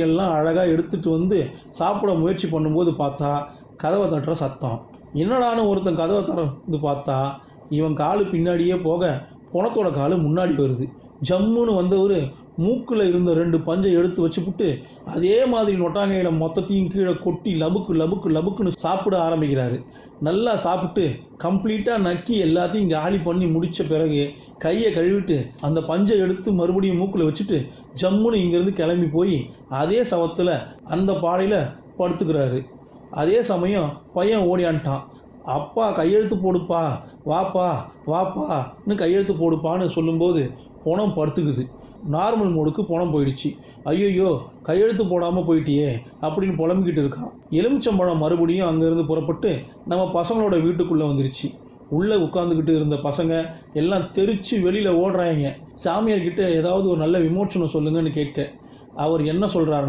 எல்லாம் அழகாக எடுத்துகிட்டு வந்து சாப்பிட முயற்சி பண்ணும்போது பார்த்தா கதவை தட்டுற சத்தம். என்னடான்னு ஒருத்தன் கதவை திறந்து பார்த்தா இவன் காலு பின்னாடியே போக பொணத்தோட காலு முன்னாடி வருது. ஜம்முன்னு வந்தவர் மூக்கில் இருந்த 2 பஞ்சை எடுத்து வச்சுப்புட்டு அதே மாதிரி நொட்டாங்கையில் மொத்தத்தையும் கீழே கொட்டி லபுக்கு லபுக்கு லபுக்குன்னு சாப்பிட ஆரம்பிக்கிறாரு. நல்லா சாப்பிட்டு கம்ப்ளீட்டாக நக்கி எல்லாத்தையும் காலி பண்ணி முடித்த பிறகு கையை கழுவிட்டு அந்த பஞ்சை எடுத்து மறுபடியும் மூக்கில் வச்சுட்டு ஜம்முன்னு இங்கேருந்து கிளம்பி போய் அதே சவத்தில் அந்த பாடையில் படுத்துக்கிறாரு. அதே சமயம் பையன் ஓடியான்ட்டான். அப்பா கையெழுத்து போடுப்பா, வாப்பா வாப்பான்னு கையெழுத்து போடுப்பான்னு சொல்லும்போது பொணம் படுத்துக்குது. நார்மல் மோடுக்கு பொணம் போயிடுச்சு. ஐயோ கையெழுத்து போடாமல் போயிட்டியே அப்படின்னு புலம்பிக்கிட்டு இருக்கான். எலுமிச்சம்பழம் மறுபடியும் அங்கேருந்து புறப்பட்டு நம்ம பசங்களோட வீட்டுக்குள்ளே வந்துருச்சு. உள்ளே உட்காந்துக்கிட்டு இருந்த பசங்க எல்லாம் தெரிச்சு வெளியில் ஓடுறாங்க. சாமியார்கிட்ட ஏதாவது ஒரு நல்ல விமோச்சனம் சொல்லுங்கன்னு கேட்க அவர் என்ன சொல்கிறாருன்னா,